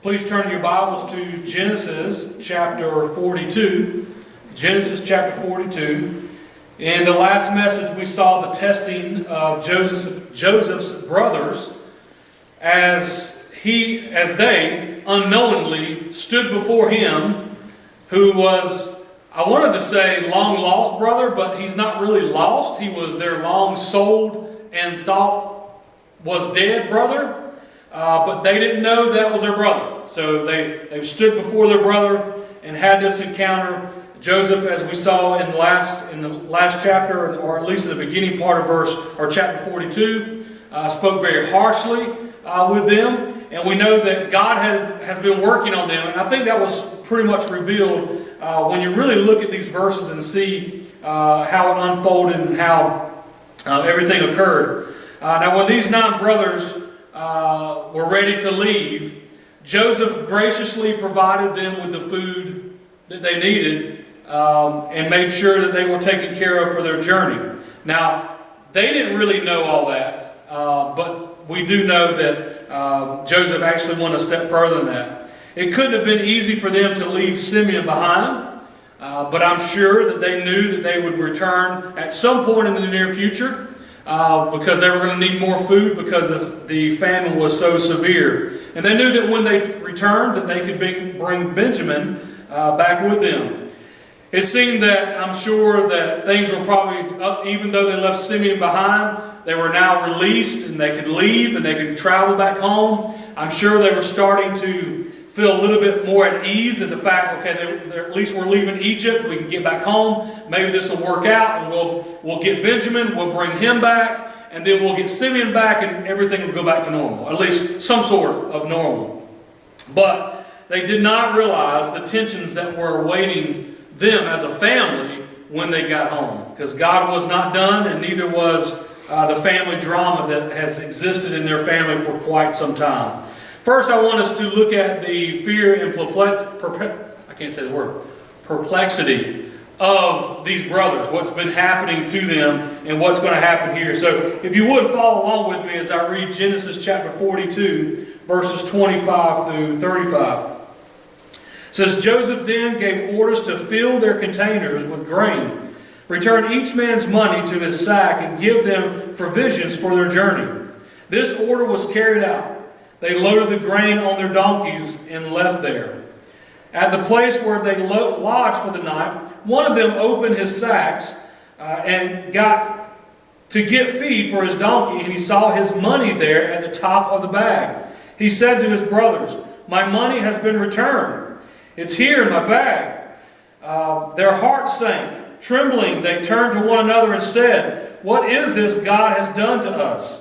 Please turn your Bibles to Genesis chapter 42. Genesis chapter 42. In the last message, we saw the testing of Joseph's brothers as they unknowingly stood before him, who was, I wanted to say long lost brother, but he's not really lost. He was their long sold and thought was dead brother. But they didn't know that was their brother. So they stood before their brother and had this encounter. Joseph, as we saw in the last chapter, or at least in the beginning part of chapter 42, spoke very harshly with them. And we know that God has been working on them. And I think that was pretty much revealed when you really look at these verses and see how it unfolded and how everything occurred. Now, when these 9 brothers were ready to leave, Joseph graciously provided them with the food that they needed and made sure that they were taken care of for their journey. Now, they didn't really know all that, but we do know that Joseph actually went a step further than that. It couldn't have been easy for them to leave Simeon behind, but I'm sure that they knew that they would return at some point in the near future. Because they were going to need more food because the famine was so severe. And they knew that when they returned that they could bring Benjamin back with them. It seemed that, I'm sure that things were probably up, even though they left Simeon behind, they were now released and they could leave and they could travel back home. I'm sure they were starting to feel a little bit more at ease in the fact, okay, at least we're leaving Egypt, we can get back home, maybe this will work out, and we'll get Benjamin, we'll bring him back, and then we'll get Simeon back, and everything will go back to normal, at least some sort of normal. But they did not realize the tensions that were awaiting them as a family when they got home, because God was not done, and neither was the family drama that has existed in their family for quite some time. First, I want us to look at the fear and perplexity of these brothers, what's been happening to them and what's going to happen here. So if you would follow along with me as I read Genesis chapter 42, verses 25 through 35. It says, Joseph then gave orders to fill their containers with grain, return each man's money to his sack, and give them provisions for their journey. This order was carried out. They loaded the grain on their donkeys and left there. At the place where they lodged for the night, one of them opened his sacks and got to get feed for his donkey, and he saw his money there at the top of the bag. He said to his brothers, "My money has been returned. It's here in my bag." Their hearts sank. Trembling, they turned to one another and said, "What is this God has done to us?"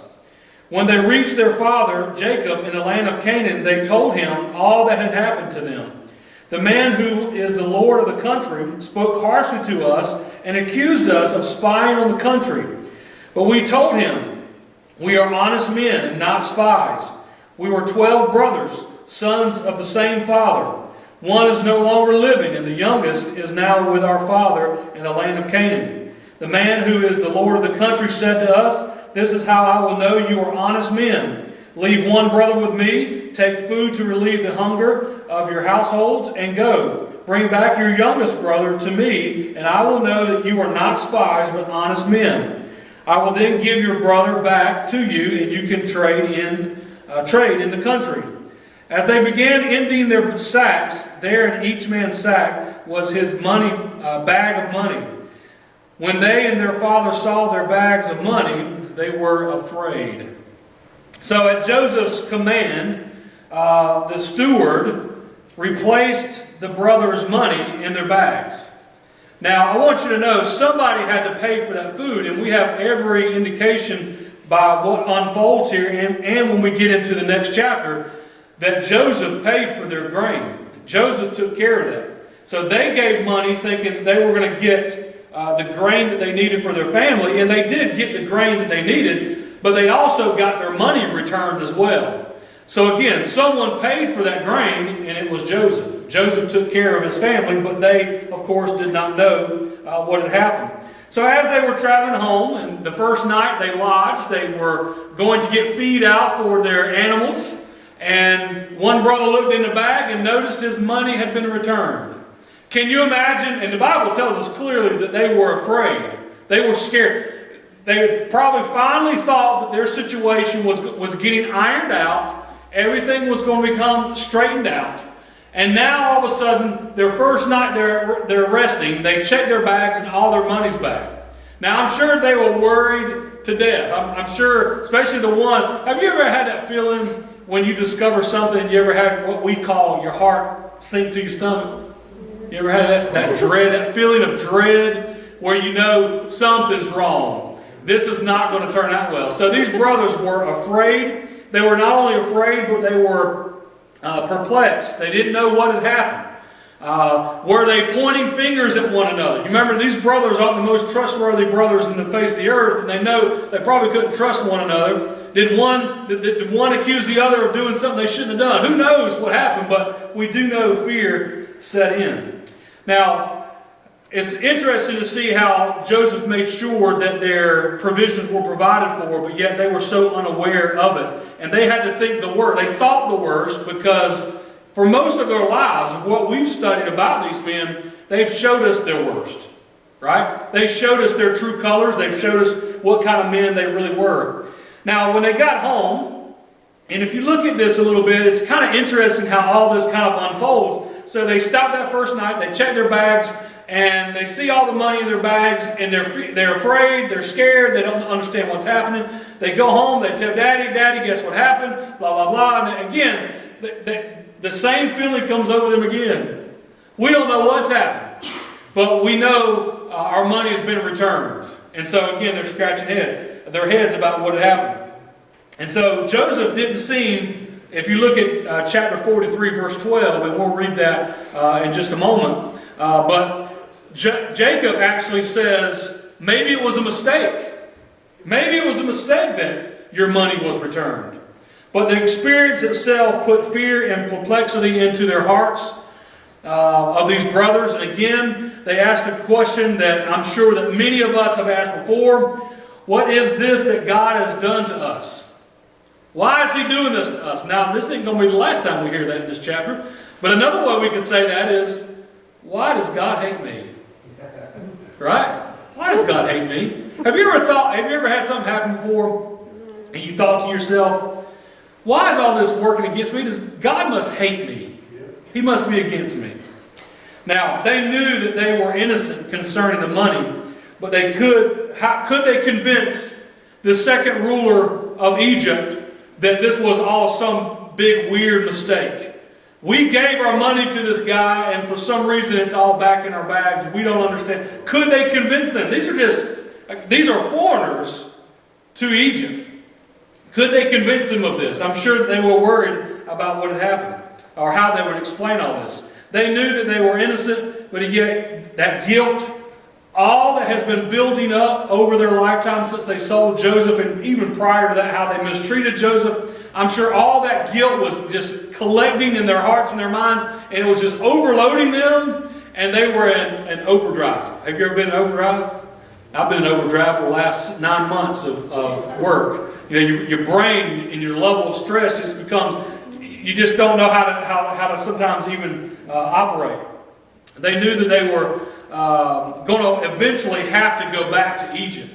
When they reached their father, Jacob, in the land of Canaan, they told him all that had happened to them. The man who is the Lord of the country spoke harshly to us and accused us of spying on the country. But we told him, "We are honest men and not spies. We were 12 brothers, sons of the same father. One is no longer living, and the youngest is now with our father in the land of Canaan." The man who is the Lord of the country said to us, "This is how I will know you are honest men. Leave one brother with me, take food to relieve the hunger of your households, and go. Bring back your youngest brother to me, and I will know that you are not spies but honest men. I will then give your brother back to you, and you can trade in the country." As they began emptying their sacks, there in each man's sack was his bag of money. When they and their father saw their bags of money, they were afraid. So at Joseph's command, the steward replaced the brothers' money in their bags. Now, I want you to know somebody had to pay for that food, and we have every indication by what unfolds here and when we get into the next chapter that Joseph paid for their grain. Joseph took care of that. So they gave money thinking that they were going to get the grain that they needed for their family, and they did get the grain that they needed, but they also got their money returned as well. So again, someone paid for that grain, and it was Joseph. Joseph took care of his family, but they, of course, did not know what had happened. So as they were traveling home, and the first night they lodged, they were going to get feed out for their animals, and one brother looked in the bag and noticed his money had been returned. Can you imagine? And the Bible tells us clearly that they were afraid. They were scared. They probably finally thought that their situation was getting ironed out. Everything was going to become straightened out. And now all of a sudden, their first night they're resting, they check their bags and all their money's back. Now I'm sure they were worried to death. I'm sure, especially the one, have you ever had that feeling when you discover something, you ever have what we call your heart sink to your stomach? You ever had that dread, that feeling of dread where you know something's wrong? This is not going to turn out well. So these brothers were afraid. They were not only afraid, but they were perplexed. They didn't know what had happened. Were they pointing fingers at one another? You remember, these brothers aren't the most trustworthy brothers in the face of the earth, and they know they probably couldn't trust one another. Did one accuse the other of doing something they shouldn't have done? Who knows what happened, but we do know fear set in. Now, it's interesting to see how Joseph made sure that their provisions were provided for, but yet they were so unaware of it. And they had to think the worst. They thought the worst because for most of their lives, of what we've studied about these men, they've showed us their worst. Right? They showed us their true colors. They've showed us what kind of men they really were. Now, when they got home, and if you look at this a little bit, it's kind of interesting how all this kind of unfolds. So they stopped that first night, they checked their bags, and they see all the money in their bags, and they're afraid, they're scared, they don't understand what's happening. They go home, they tell Daddy, guess what happened? Blah, blah, blah. And again, the same feeling comes over them again. We don't know what's happened, but we know our money has been returned. And so again, they're scratching their heads about what had happened. And so Joseph didn't seem, if you look at chapter 43, verse 12, and we'll read that in just a moment, but Jacob actually says, maybe it was a mistake. Maybe it was a mistake that your money was returned. But the experience itself put fear and perplexity into their hearts of these brothers. And again, they asked a question that I'm sure that many of us have asked before. What is this that God has done to us? Why is He doing this to us? Now, this ain't going to be the last time we hear that in this chapter. But another way we could say that is, why does God hate me? Right? Why does God hate me? Have you ever had something happen before and you thought to yourself, why is all this working against me? God must hate me. He must be against me. Now, they knew that they were innocent concerning the money, but how could they convince the second ruler of Egypt that this was all some big weird mistake? We gave our money to this guy, and for some reason it's all back in our bags. We don't understand. Could they convince them? These are foreigners to Egypt. Could they convince them of this? I'm sure that they were worried about what had happened, or how they would explain all this. They knew that they were innocent, but yet that guilt, all that has been building up over their lifetime since they sold Joseph, and even prior to that, how they mistreated Joseph, I'm sure all that guilt was just collecting in their hearts and their minds, and it was just overloading them, and they were in overdrive. Have you ever been in overdrive? I've been in overdrive for the last 9 months of work. You know, your brain and your level of stress just becomes, you just don't know how to sometimes even operate. They knew that they were going to eventually have to go back to Egypt.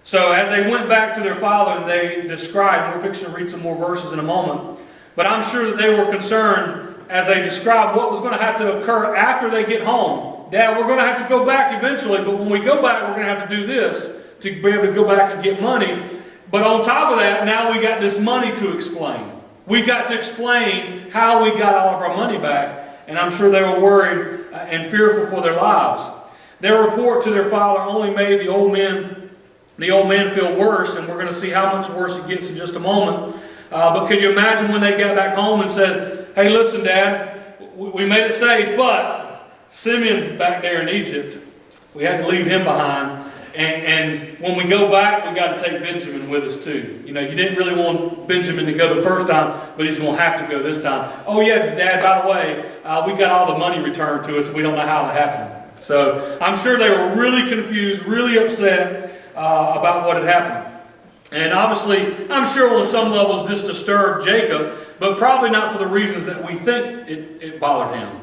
So as they went back to their father, and they described, we're fixing to read some more verses in a moment, but I'm sure that they were concerned as they described what was going to have to occur after they get home. Dad, we're going to have to go back eventually, but when we go back, we're going to have to do this to be able to go back and get money. But on top of that, now we got this money to explain. We got to explain how we got all of our money back, and I'm sure they were worried and fearful for their lives. Their report to their father only made the old man feel worse, and we're going to see how much worse it gets in just a moment. But could you imagine when they got back home and said, hey, listen, Dad, we made it safe, but Simeon's back there in Egypt. We had to leave him behind. And when we go back, we got to take Benjamin with us too. You know, you didn't really want Benjamin to go the first time, but he's going to have to go this time. Oh yeah, Dad, by the way, we got all the money returned to us. We don't know how that happened. So I'm sure they were really confused, really upset about what had happened. And obviously, I'm sure on some levels this disturbed Jacob, but probably not for the reasons that we think it bothered him.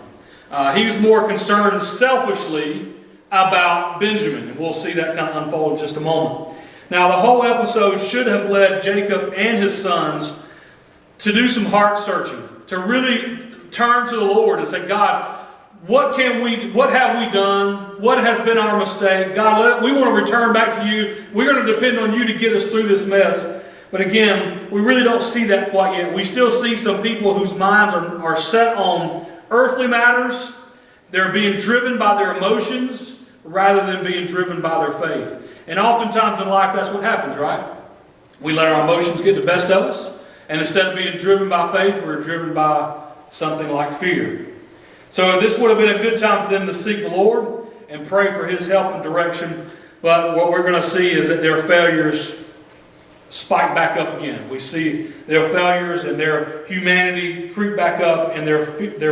He was more concerned selfishly about Benjamin, and we'll see that kind of unfold in just a moment. Now, the whole episode should have led Jacob and his sons to do some heart searching, to really turn to the Lord and say, God, what have we done? What has been our mistake? God, we want to return back to you. We're going to depend on you to get us through this mess. But again, we really don't see that quite yet. We still see some people whose minds are set on earthly matters. They're being driven by their emotions rather than being driven by their faith. And oftentimes in life, that's what happens, right? We let our emotions get the best of us. And instead of being driven by faith, we're driven by something like fear. So this would have been a good time for them to seek the Lord and pray for His help and direction. But what we're going to see is that their failures spike back up again. We see their failures and their humanity creep back up, and their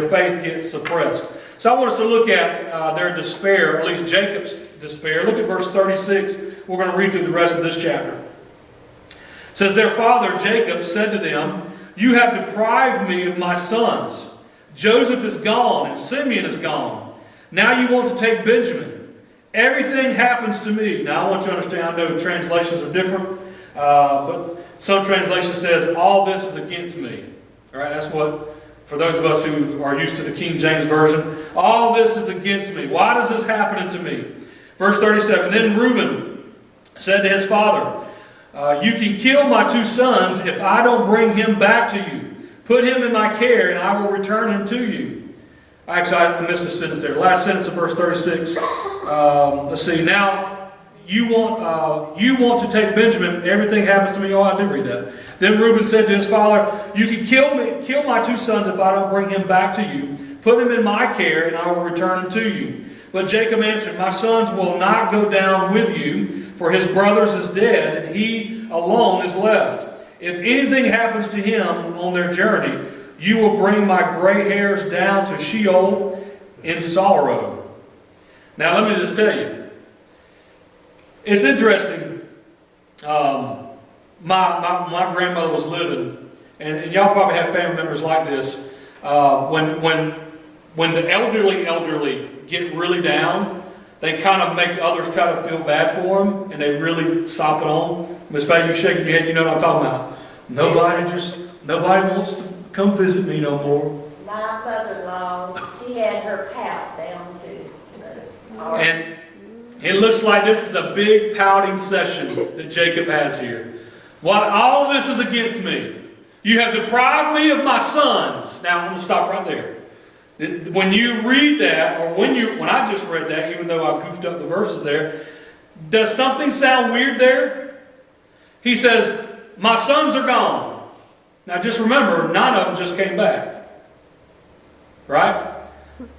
faith gets suppressed. So I want us to look at their despair, or at least Jacob's despair. Look at verse 36. We're going to read through the rest of this chapter. It says, their father Jacob said to them, you have deprived me of my sons. Joseph is gone and Simeon is gone. Now you want to take Benjamin. Everything happens to me. Now I want you to understand, I know translations are different, but some translation says, all this is against me. All right, that's what, for those of us who are used to the King James Version, all this is against me. Why does this happen to me? Verse 37, then Reuben said to his father, you can kill my two sons if I don't bring him back to you. Put him in my care, and I will return him to you. Actually, I missed a sentence there. Last sentence of verse 36. Let's see. Now, you want to take Benjamin. Everything happens to me. Oh, I did read that. Then Reuben said to his father, you can kill my two sons if I don't bring him back to you. Put him in my care, and I will return him to you. But Jacob answered, my sons will not go down with you, for his brothers is dead, and he alone is left. If anything happens to him on their journey, you will bring my gray hairs down to Sheol in sorrow. Now let me just tell you, it's interesting. My grandmother was living, and y'all probably have family members like this. When the elderly get really down, they kind of make others try to feel bad for them, and they really sop it on. Miss Faye, you shaking your head, you know what I'm talking about. Nobody wants to come visit me no more. My mother-in-law, she had her pout down too. And it looks like this is a big pouting session that Jacob has here. Why, all of this is against me. You have deprived me of my sons. Now I'm going to stop right there. When you read that, or when I just read that, even though I goofed up the verses there, does something sound weird there? He says, my sons are gone. Now just remember, 9 of them just came back. Right?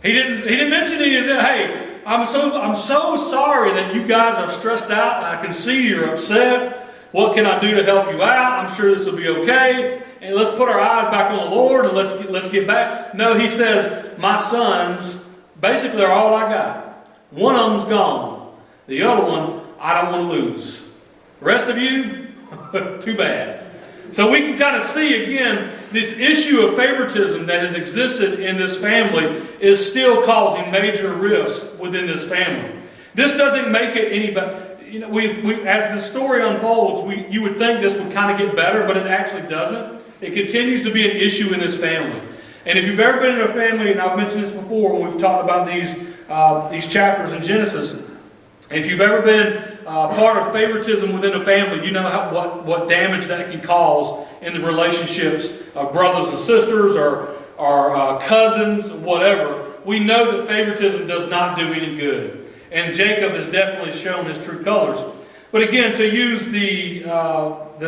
He didn't mention any of that. Hey, I'm so sorry that you guys are stressed out. I can see you're upset. What can I do to help you out? I'm sure this will be okay. And let's put our eyes back on the Lord and let's get back. No, he says, my sons basically are all I got. One of them's gone. The other one, I don't want to lose. The rest of you, too bad. So we can kind of see again, this issue of favoritism that has existed in this family is still causing major rifts within this family. This doesn't make it any better. You know, as the story unfolds, you would think this would kind of get better, but it actually doesn't. It continues to be an issue in this family. And if you've ever been in a family, and I've mentioned this before when we've talked about these chapters in Genesis, if you've ever been part of favoritism within a family, you know what damage that can cause in the relationships of brothers and sisters or cousins, whatever. We know that favoritism does not do any good. And Jacob has definitely shown his true colors. But again, to use the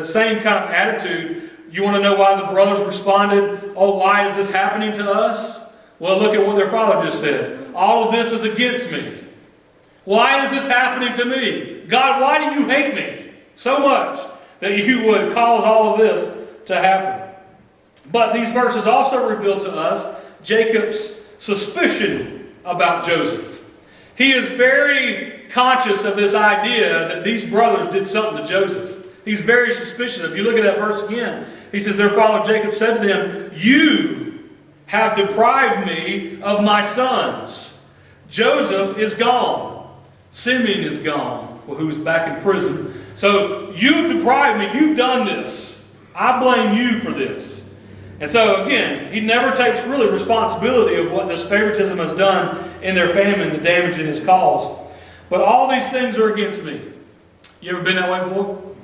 same kind of attitude, you want to know why the brothers responded, oh, why is this happening to us? Well, look at what their father just said. All of this is against me. Why is this happening to me? God, why do you hate me so much that you would cause all of this to happen? But these verses also reveal to us Jacob's suspicion about Joseph. He is very conscious of this idea that these brothers did something to Joseph. He's very suspicious. If you look at that verse again, he says, their father Jacob said to them, you have deprived me of my sons. Joseph is gone. Simeon is gone, who was back in prison. So you've deprived me. You've done this. I blame you for this. And so again, he never takes really responsibility of what this favoritism has done in their family and the damage it has caused. But all these things are against me. You ever been that way before?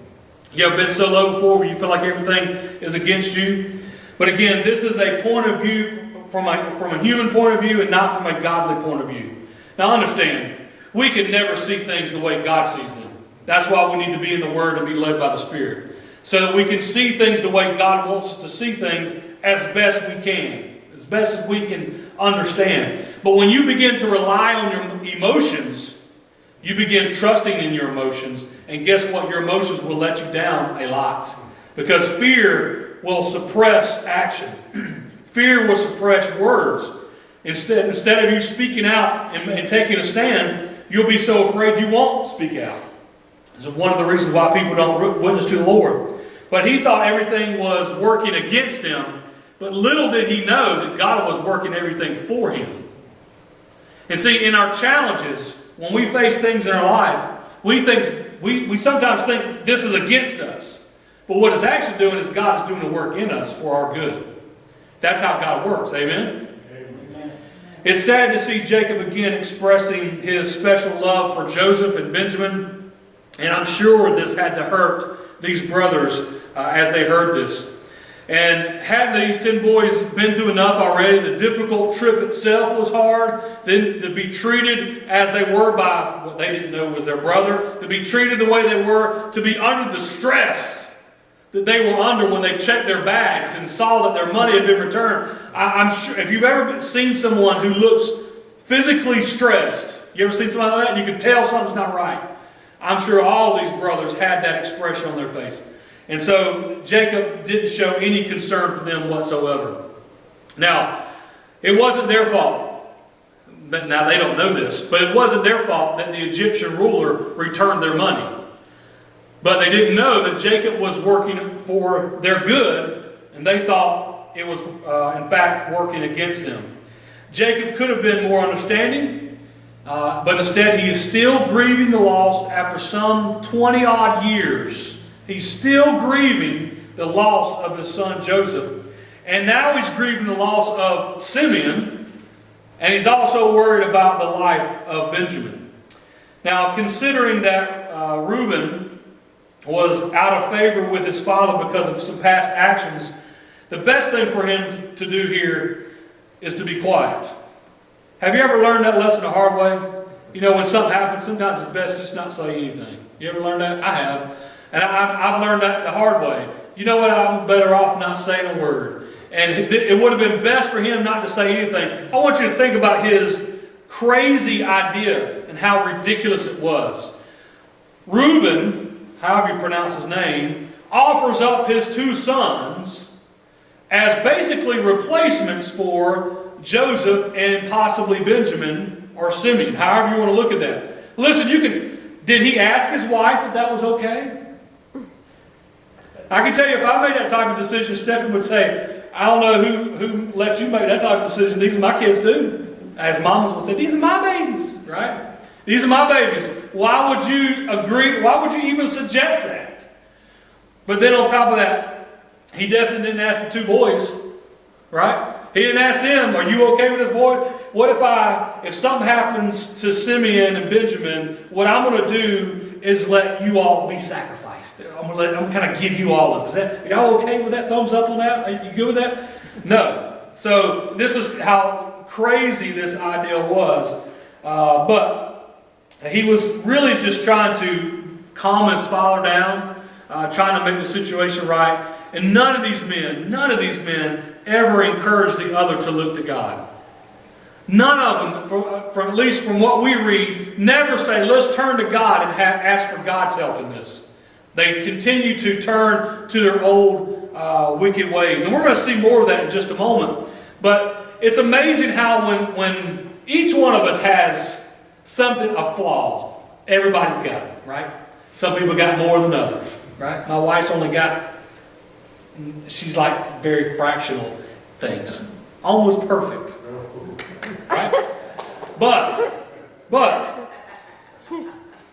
You ever been so low before where you feel like everything is against you? But again, this is a point of view from a human point of view and not from a godly point of view. Now understand, we can never see things the way God sees them. That's why we need to be in the Word and be led by the Spirit. So that we can see things the way God wants us to see things as best we can. As best as we can understand. But when you begin to rely on your emotions, you begin trusting in your emotions. And guess what? Your emotions will let you down a lot. Because fear will suppress action. Fear will suppress words. Instead of you speaking out and taking a stand, you'll be so afraid you won't speak out. This is one of the reasons why people don't witness to the Lord. But he thought everything was working against him. But little did he know that God was working everything for him. And see, in our challenges, when we face things in our life, we sometimes think this is against us. But what it's actually doing is God is doing the work in us for our good. That's how God works. Amen? Amen. It's sad to see Jacob again expressing his special love for Joseph and Benjamin. And I'm sure this had to hurt these brothers as they heard this. And had these 10 boys been through enough already, the difficult trip itself was hard. Then to be treated as they were by what they didn't know was their brother, to be treated the way they were, to be under the stress that they were under when they checked their bags and saw that their money had been returned. I'm sure if you've ever seen someone who looks physically stressed, you ever seen somebody like that? You can tell something's not right. I'm sure all these brothers had that expression on their face. And so Jacob didn't show any concern for them whatsoever. Now, it wasn't their fault. Now, they don't know this, but it wasn't their fault that the Egyptian ruler returned their money. But they didn't know that Jacob was working for their good, and they thought it was, in fact, working against them. Jacob could have been more understanding, but instead he is still grieving the loss after some 20-odd years. He's still grieving the loss of his son Joseph. And now he's grieving the loss of Simeon. And he's also worried about the life of Benjamin. Now, considering that Reuben was out of favor with his father because of some past actions, the best thing for him to do here is to be quiet. Have you ever learned that lesson the hard way? You know, when something happens, sometimes it's best just not say anything. You ever learned that? I have. And I've learned that the hard way. You know what? I'm better off not saying a word. And it would have been best for him not to say anything. I want you to think about his crazy idea and how ridiculous it was. Reuben, however you pronounce his name, offers up his 2 sons as basically replacements for Joseph and possibly Benjamin or Simeon, however you want to look at that. Listen, did he ask his wife if that was okay? I can tell you, if I made that type of decision, Stephanie would say, I don't know who let you make that type of decision. These are my kids too. As mamas would say, these are my babies, right? These are my babies. Why would you agree? Why would you even suggest that? But then on top of that, he definitely didn't ask the 2 boys, right? He didn't ask them, are you okay with this boy? What if something happens to Simeon and Benjamin, what I'm going to do is let you all be sacrificed. I'm going to kind of give you all up. Are y'all okay with that? Thumbs up on that? Are you good with that? No. So this is how crazy this idea was. But he was really just trying to calm his father down, trying to make the situation right. And none of these men ever encouraged the other to look to God. None of them, from at least from what we read, never say, let's turn to God and ask for God's help in this. They continue to turn to their old wicked ways. And we're going to see more of that in just a moment. But it's amazing how when each one of us has something, a flaw, everybody's got it, right? Some people got more than others. right? My wife's only got, she's like very fractional things. Almost perfect. Right? But,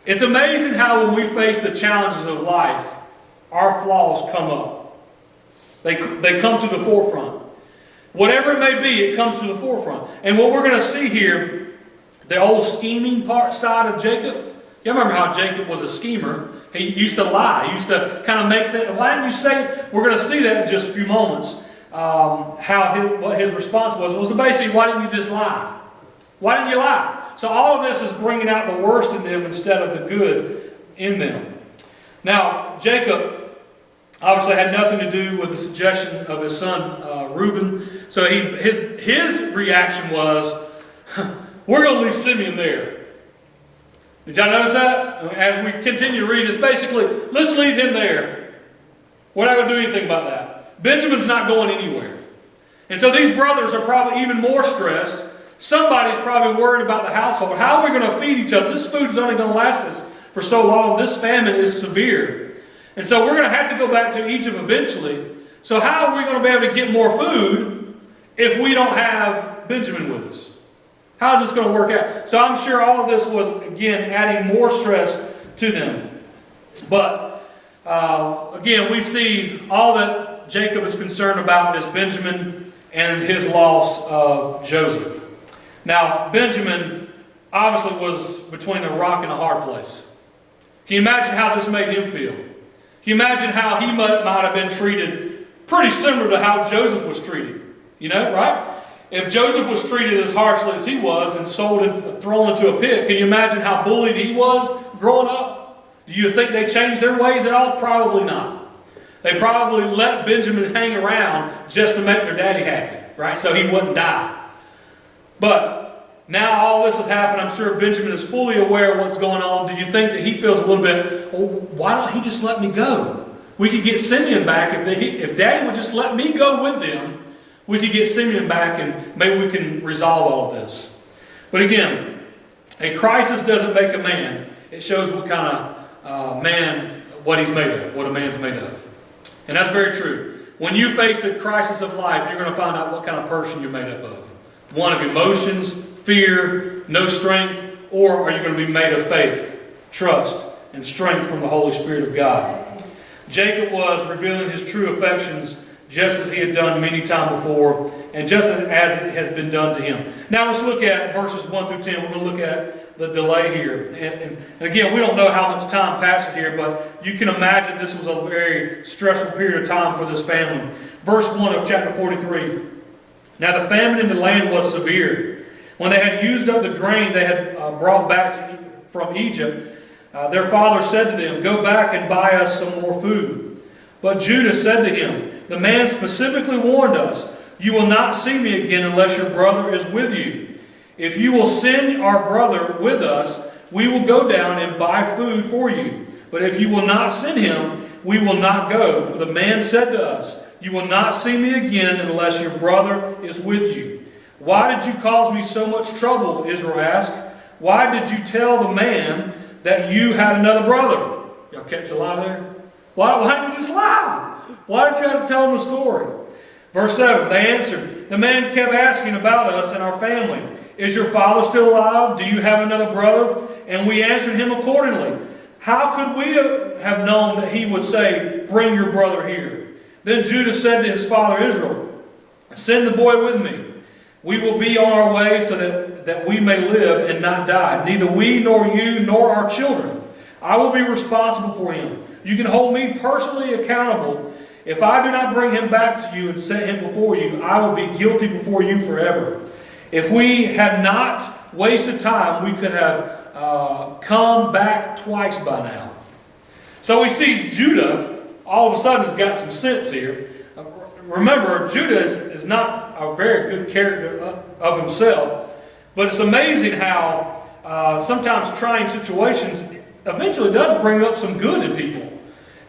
it's amazing how when we face the challenges of life, our flaws come up. They come to the forefront. Whatever it may be, it comes to the forefront. And what we're going to see here, the old scheming side of Jacob. You remember how Jacob was a schemer. He used to lie. He used to kind of make that. Why didn't you say? We're going to see that in just a few moments. What his response was basically, why didn't you just lie? Why didn't you lie? So all of this is bringing out the worst in them instead of the good in them. Now, Jacob obviously had nothing to do with the suggestion of his son Reuben. So his reaction was, we're going to leave Simeon there. Did y'all notice that? As we continue to read, it's basically, let's leave him there. We're not going to do anything about that. Benjamin's not going anywhere. And so these brothers are probably even more stressed. Somebody's probably worried about the household. How are we going to feed each other? This food is only going to last us for so long. This famine is severe. And so we're going to have to go back to Egypt eventually. So how are we going to be able to get more food if we don't have Benjamin with us? How is this going to work out? So I'm sure all of this was, again, adding more stress to them. But, again, we see all that Jacob is concerned about is Benjamin and his loss of Joseph. Now, Benjamin obviously was between a rock and a hard place. Can you imagine how this made him feel? Can you imagine how he might have been treated pretty similar to how Joseph was treated? You know, right? If Joseph was treated as harshly as he was and sold and thrown into a pit, can you imagine how bullied he was growing up? Do you think they changed their ways at all? Probably not. They probably let Benjamin hang around just to make their daddy happy, right? So he wouldn't die. But now all this has happened. I'm sure Benjamin is fully aware of what's going on. Do you think that he feels a little bit, oh, why don't he just let me go? We could get Simeon back. If Daddy would just let me go with them, we could get Simeon back and maybe we can resolve all of this. But again, a crisis doesn't make a man. It shows what kind of man, what he's made of, what a man's made of. And that's very true. When you face the crisis of life, you're going to find out what kind of person you're made up of. One of emotions, fear, no strength, or are you going to be made of faith, trust, and strength from the Holy Spirit of God? Jacob was revealing his true affections just as he had done many times before, and just as it has been done to him. Now let's look at verses 1 through 10. We're going to look at the delay here. And again, we don't know how much time passes here, but you can imagine this was a very stressful period of time for this family. Verse 1 of chapter 43. Now the famine in the land was severe. When they had used up the grain they had brought back from Egypt, their father said to them, "Go back and buy us some more food." But Judah said to him, "The man specifically warned us, 'You will not see me again unless your brother is with you. If you will send our brother with us, we will go down and buy food for you. But if you will not send him, we will not go. For the man said to us, you will not see me again unless your brother is with you.' 'Why did you cause me so much trouble?' Israel asked. 'Why did you tell the man that you had another brother?'" Y'all catch the lie there? Why didn't you just lie? Why did you have to tell him the story? Verse 7, they answered, "The man kept asking about us and our family. 'Is your father still alive? Do you have another brother?' And we answered him accordingly. How could we have known that he would say, 'Bring your brother here'?" Then Judah said to his father Israel, "Send the boy with me. We will be on our way so that we may live and not die. Neither we nor you nor our children. I will be responsible for him. You can hold me personally accountable. If I do not bring him back to you and set him before you, I will be guilty before you forever. If we had not wasted time, we could have come back twice by now." So we see Judah all of a sudden has got some sense here. Remember, Judah is not a very good character of himself, but it's amazing how sometimes trying situations eventually does bring up some good in people.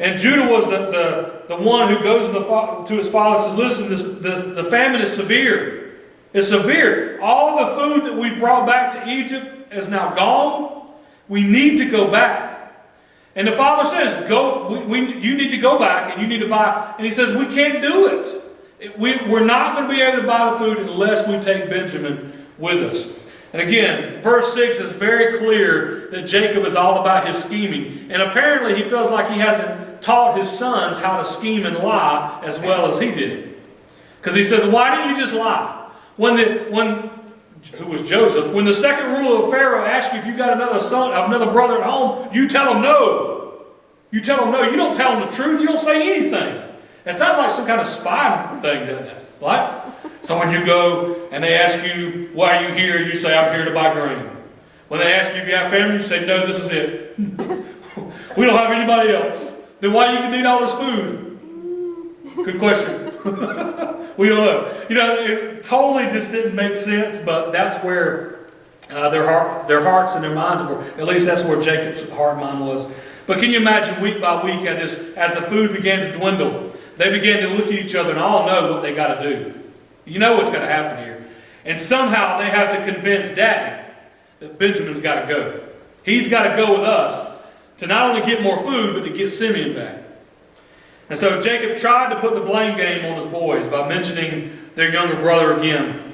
And Judah was the one who goes to his father and says, "Listen, the famine is severe. It's severe. All the food that we've brought back to Egypt is now gone. We need to go back." And the father says, "Go. You need to go back and you need to buy." And he says, "We can't do it. We're not going to be able to buy the food unless we take Benjamin with us." And again, verse 6 is very clear that Jacob is all about his scheming. And apparently he feels like he hasn't taught his sons how to scheme and lie as well as he did. Because he says, "Why didn't you just lie?" Who was Joseph? When the second ruler of Pharaoh asks you if you got another son, another brother at home, you tell him no. You tell him no. You don't tell him the truth. You don't say anything. It sounds like some kind of spy thing, doesn't it? Right? So when you go and they ask you, "Why are you here?" you say, "I'm here to buy grain." When they ask you if you have family, you say, "No, this is it. We don't have anybody else." Then why do you need all this food? Good question. We don't know. It totally just didn't make sense, but that's where their hearts and their minds were. At least that's where Jacob's heart and mind was. But can you imagine week by week as the food began to dwindle, they began to look at each other and all know what they got to do. You know what's going to happen here. And somehow they have to convince Daddy that Benjamin's got to go. He's got to go with us to not only get more food, but to get Simeon back. And so Jacob tried to put the blame game on his boys by mentioning their younger brother again.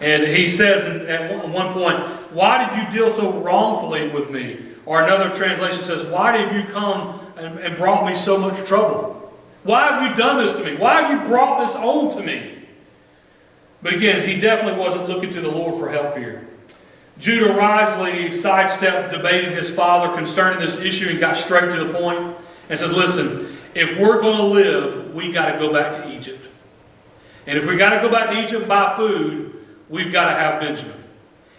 And he says at one point, "Why did you deal so wrongfully with me?" Or another translation says, "Why have you come and brought me so much trouble? Why have you done this to me? Why have you brought this on to me?" But again, he definitely wasn't looking to the Lord for help here. Judah wisely sidestepped debating his father concerning this issue and got straight to the point and says, "Listen, if we're going to live, we got to go back to Egypt. And if we got to go back to Egypt and buy food, we've got to have Benjamin.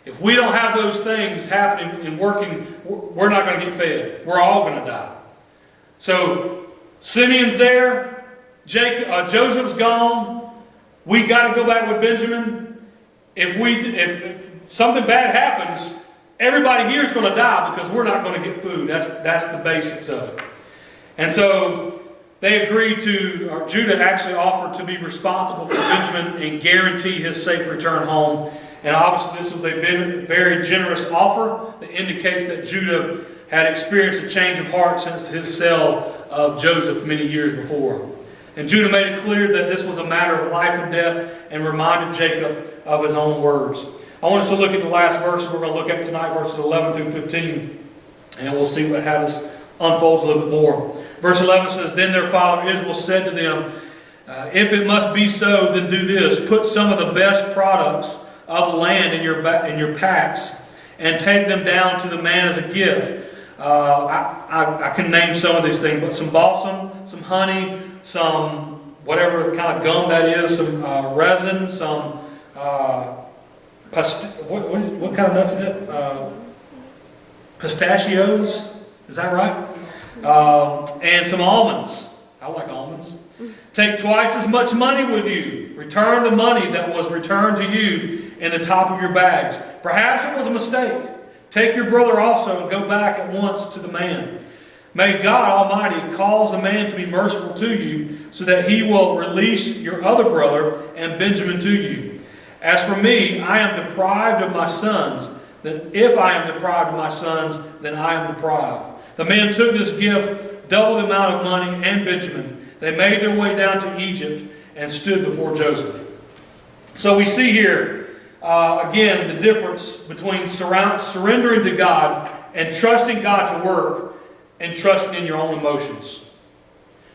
If we don't have those things happening and working, we're not going to get fed. We're all going to die." So Simeon's there. Joseph's gone. We got to go back with Benjamin. If something bad happens, everybody here is going to die because we're not going to get food. That's the basics of it. And so they agreed Judah actually offered to be responsible for Benjamin and guarantee his safe return home. And obviously this was a very generous offer that indicates that Judah had experienced a change of heart since his sale of Joseph many years before. And Judah made it clear that this was a matter of life and death and reminded Jacob of his own words. I want us to look at the last verses we're going to look at tonight, verses 11 through 15. And we'll see how this unfolds a little bit more. Verse 11 says, "Then their father Israel said to them, if it must be so, then do this. Put some of the best products of the land in your packs and take them down to the man as a gift." I can name some of these things, but some balsam, some honey, some whatever kind of gum that is, some resin, some what kind of nuts is it? Pistachios, is that right? And some almonds. I like almonds. "Take twice as much money with you. Return the money that was returned to you in the top of your bags. Perhaps it was a mistake. Take your brother also and go back at once to the man. May God Almighty cause the man to be merciful to you, so that he will release your other brother and Benjamin to you. As for me, I am deprived of my sons. Then if I am deprived of my sons, then I am deprived." The men took this gift, double the amount of money, and Benjamin. They made their way down to Egypt and stood before Joseph. So we see here, again, the difference between surrendering to God and trusting God to work and trusting in your own emotions.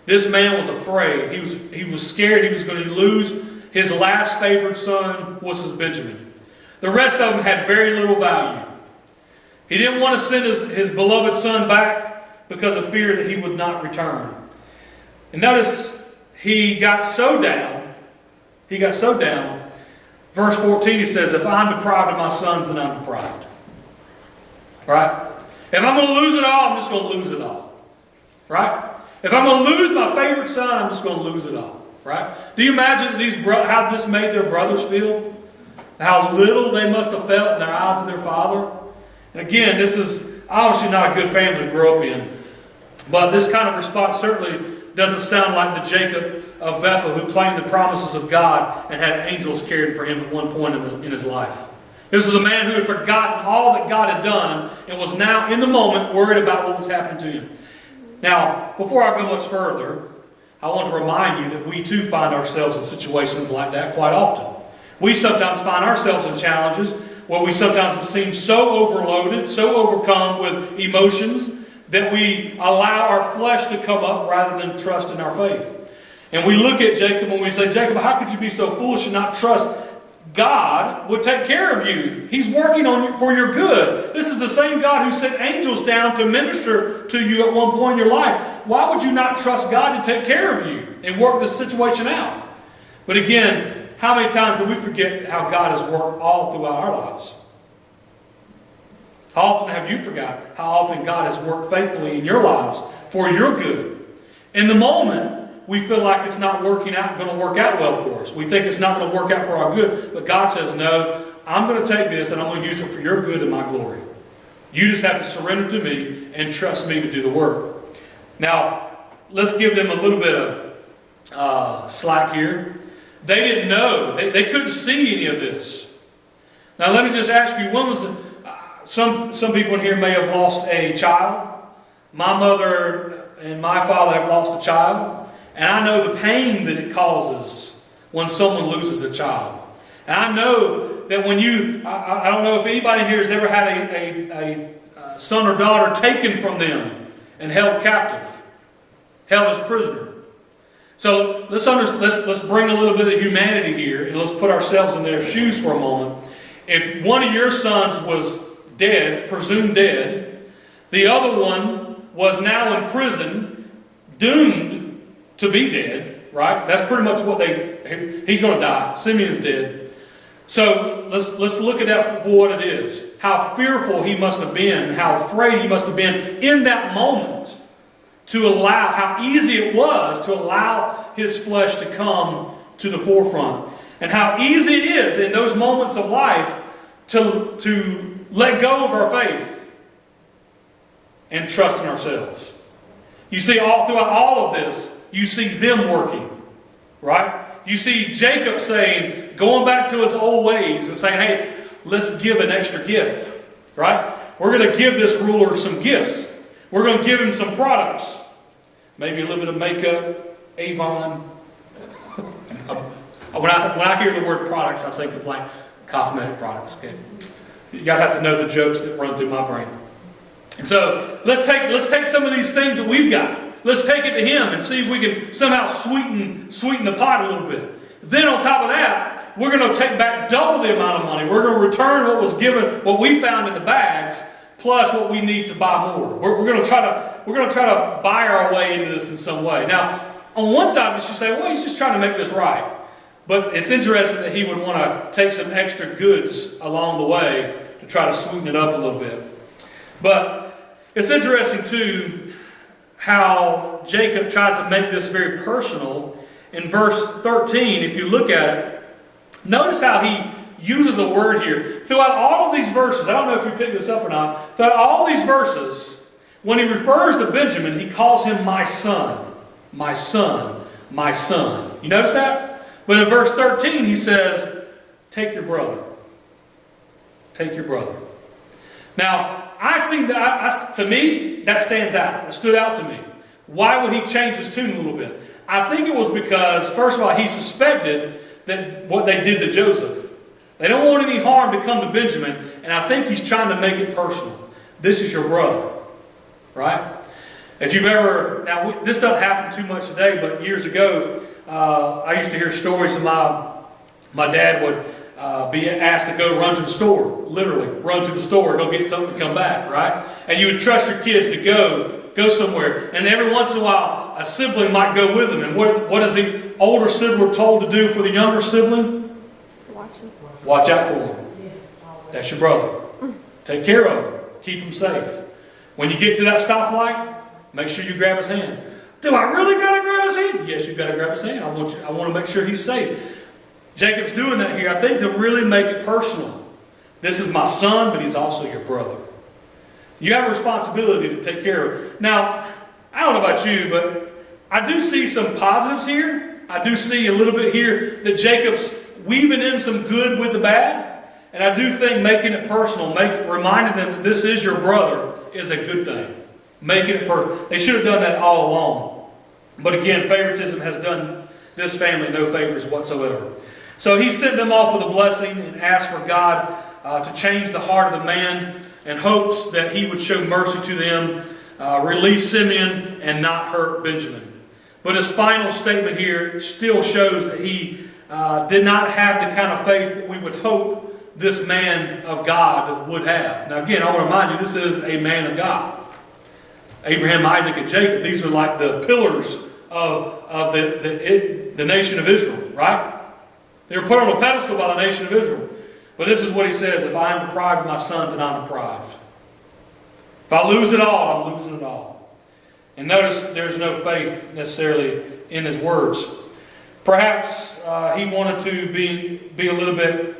This man was afraid. He was scared he was going to lose his last favored son, was his Benjamin. The rest of them had very little value. He didn't want to send his beloved son back because of fear that he would not return. And notice, he got so down. Verse 14, he says, "If I'm deprived of my sons, then I'm deprived." Right? If I'm going to lose it all, I'm just going to lose it all. Right? If I'm going to lose my favorite son, I'm just going to lose it all. Right? Do you imagine how this made their brothers feel? How little they must have felt in their eyes of their father? And again, this is obviously not a good family to grow up in. But this kind of response certainly doesn't sound like the Jacob of Bethel who claimed the promises of God and had angels caring for him at one point in his life. This was a man who had forgotten all that God had done and was now, in the moment, worried about what was happening to him. Now, before I go much further, I want to remind you that we too find ourselves in situations like that quite often. We sometimes find ourselves in challenges where we sometimes seem so overloaded, so overcome with emotions, that we allow our flesh to come up rather than trust in our faith. And we look at Jacob and we say, Jacob, how could you be so foolish and not trust God would take care of you? He's working on you for your good. This is the same God who sent angels down to minister to you at one point in your life. Why would you not trust God to take care of you and work this situation out? But again, how many times do we forget how God has worked all throughout our lives? How often have you forgot how often God has worked faithfully in your lives for your good? In the moment, we feel like it's not going to work out well for us. We think it's not going to work out for our good. But God says, no, I'm going to take this and I'm going to use it for your good and my glory. You just have to surrender to me and trust me to do the work. Now, let's give them a little bit of slack here. They didn't know. They couldn't see any of this. Now, let me just ask you, when was some people in here may have lost a child. My mother and my father have lost a child. And I know the pain that it causes when someone loses their child. And I know that when I don't know if anybody here has ever had a son or daughter taken from them and held captive, held as prisoner. So let's bring a little bit of humanity here and let's put ourselves in their shoes for a moment. If one of your sons was dead, presumed dead, the other one was now in prison, doomed to be dead, right? That's pretty much what he's going to die. Simeon's dead. So let's look at that for what it is. How fearful he must have been, and how afraid he must have been in that moment to allow, how easy it was to allow his flesh to come to the forefront. And how easy it is in those moments of life to let go of our faith and trust in ourselves. You see, throughout all of this, you see them working, right? You see Jacob going back to his old ways and saying, hey, let's give an extra gift, right? We're going to give this ruler some gifts. We're going to give him some products. Maybe a little bit of makeup, Avon. When I hear the word products, I think of like cosmetic products. Okay? You got to have to know the jokes that run through my brain. And so let's take some of these things that we've got. Let's take it to him and see if we can somehow sweeten the pot a little bit. Then on top of that, we're going to take back double the amount of money. We're going to return what was given, what we found in the bags, plus what we need to buy more. We're going to try to buy our way into this in some way. Now, on one side of this, you say, well, he's just trying to make this right. But it's interesting that he would want to take some extra goods along the way to try to sweeten it up a little bit. But it's interesting, too, how Jacob tries to make this very personal. In verse 13, if you look at it, notice how he uses a word here. Throughout all of these verses, I don't know if you picked this up or not, throughout all these verses, when he refers to Benjamin, he calls him my son, my son, my son. You notice that? But in verse 13, he says, take your brother. Take your brother. Now, I see that, to me, that stands out. That stood out to me. Why would he change his tune a little bit? I think it was because, first of all, he suspected that what they did to Joseph. They don't want any harm to come to Benjamin, and I think he's trying to make it personal. This is your brother, right? If you've ever, now this doesn't happen too much today, but years ago, I used to hear stories of my dad would be asked to go run to the store, literally run to the store, go get something and come back, right? And you would trust your kids to go somewhere. And every once in a while, a sibling might go with them. And what is the older sibling told to do for the younger sibling? Watch out for him. That's your brother. Take care of him. Keep him safe. When you get to that stoplight, make sure you grab his hand. Do I really got to grab his hand? Yes, you got to grab his hand. I want to make sure he's safe. Jacob's doing that here, I think, to really make it personal. This is my son, but he's also your brother. You have a responsibility to take care of him. Now, I don't know about you, but I do see some positives here. I do see a little bit here that Jacob's weaving in some good with the bad. And I do think making it personal, reminding them that this is your brother, is a good thing. Making it personal. They should have done that all along. But again, favoritism has done this family no favors whatsoever. So he sent them off with a blessing and asked for God to change the heart of the man, and hopes that he would show mercy to them, release Simeon, and not hurt Benjamin. But his final statement here still shows that he did not have the kind of faith that we would hope this man of God would have. Now again, I want to remind you, this is a man of God. Abraham, Isaac, and Jacob, these are like the pillars of the nation of Israel, right? They were put on a pedestal by the nation of Israel. But this is what he says: if I am deprived of my sons, then I'm deprived. If I lose it all, I'm losing it all. And notice there's no faith necessarily in his words. Perhaps he wanted to be a little bit,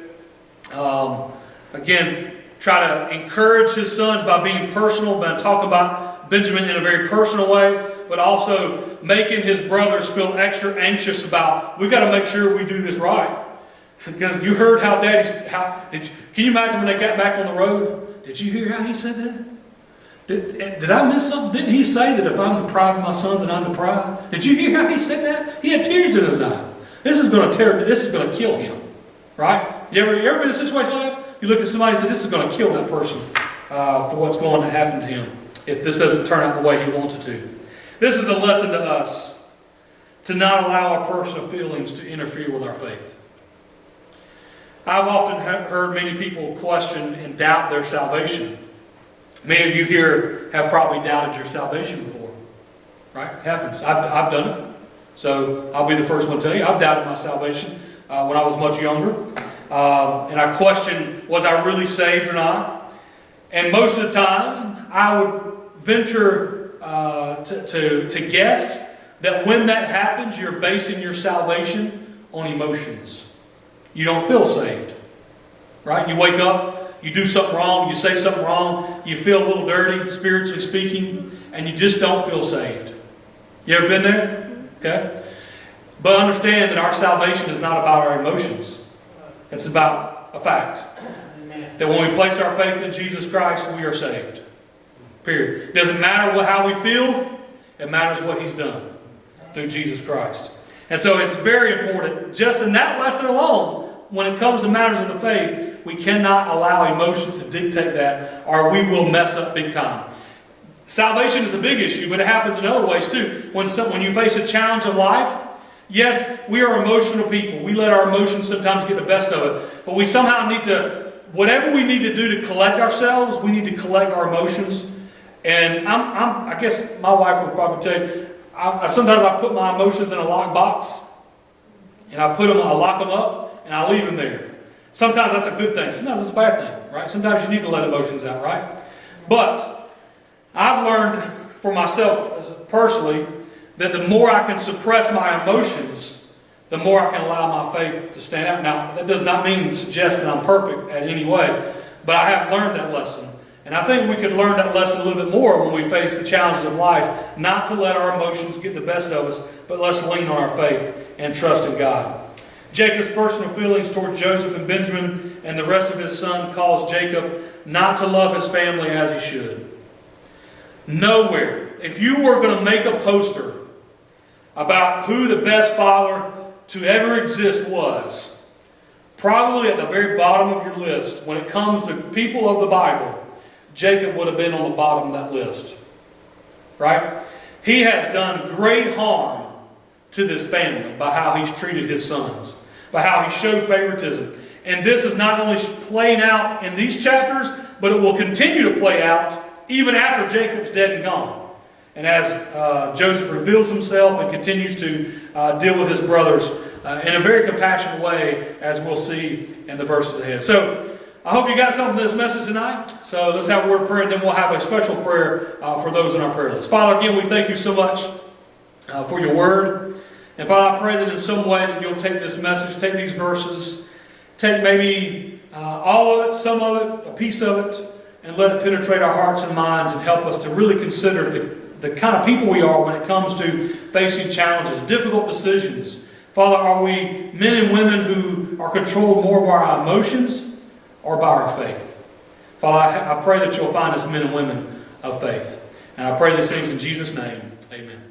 again, try to encourage his sons by being personal, by talking about Benjamin in a very personal way, but also making his brothers feel extra anxious about, we've got to make sure we do this right. Because you heard how can you imagine when they got back on the road? Did you hear how he said that? Did I miss something? Didn't he say that if I'm deprived of my sons, then I'm deprived? Did you hear how he said that? He had tears in his eyes. This is going to kill him. Right? You ever been in a situation like that? You look at somebody and say, this is going to kill that person for what's going to happen to him if this doesn't turn out the way he wants it to. This is a lesson to us to not allow our personal feelings to interfere with our faith. I've often heard many people question and doubt their salvation. Many of you here have probably doubted your salvation before. Right? It happens. I've done it. So I'll be the first one to tell you, I've doubted my salvation when I was much younger. And I questioned, was I really saved or not? And most of the time, I would venture to guess that when that happens, you're basing your salvation on emotions. You don't feel saved. Right? You wake up, you do something wrong, you say something wrong, you feel a little dirty, spiritually speaking, and you just don't feel saved. You ever been there? Okay? But understand that our salvation is not about our emotions. It's about a fact. That when we place our faith in Jesus Christ, we are saved. Period. It doesn't matter how we feel. It matters what He's done through Jesus Christ. And so it's very important, just in that lesson alone, when it comes to matters of the faith, we cannot allow emotions to dictate that, or we will mess up big time. Salvation is a big issue, but it happens in other ways too. When you face a challenge of life, yes, we are emotional people. We let our emotions sometimes get the best of it. But we somehow need to, whatever we need to do to collect ourselves, we need to collect our emotions. And I guess my wife would probably tell you, sometimes I put my emotions in a lock box, and I lock them up, and I leave them there. Sometimes that's a good thing. Sometimes it's a bad thing, right? Sometimes you need to let emotions out, right? But I've learned for myself personally that the more I can suppress my emotions, the more I can allow my faith to stand out. Now, that does not mean to suggest that I'm perfect in any way, but I have learned that lesson. And I think we could learn that lesson a little bit more when we face the challenges of life, not to let our emotions get the best of us, but let's lean on our faith and trust in God. Jacob's personal feelings towards Joseph and Benjamin and the rest of his son caused Jacob not to love his family as he should. Nowhere. If you were going to make a poster about who the best father to ever exist was, probably at the very bottom of your list, when it comes to people of the Bible, Jacob would have been on the bottom of that list. Right? He has done great harm to this family by how he's treated his sons, by how he showed favoritism. And this is not only playing out in these chapters, but it will continue to play out even after Jacob's dead and gone. And as Joseph reveals himself and continues to deal with his brothers in a very compassionate way, as we'll see in the verses ahead. So I hope you got something from this message tonight. So let's have a word of prayer, and then we'll have a special prayer for those on our prayer list. Father, again, we thank you so much for your word. And Father, I pray that in some way that you'll take this message, take these verses, take maybe all of it, some of it, a piece of it, and let it penetrate our hearts and minds and help us to really consider the kind of people we are when it comes to facing challenges, difficult decisions. Father, are we men and women who are controlled more by our emotions, or or by our faith. Father, I pray that you'll find us men and women of faith. And I pray these things in Jesus' name. Amen.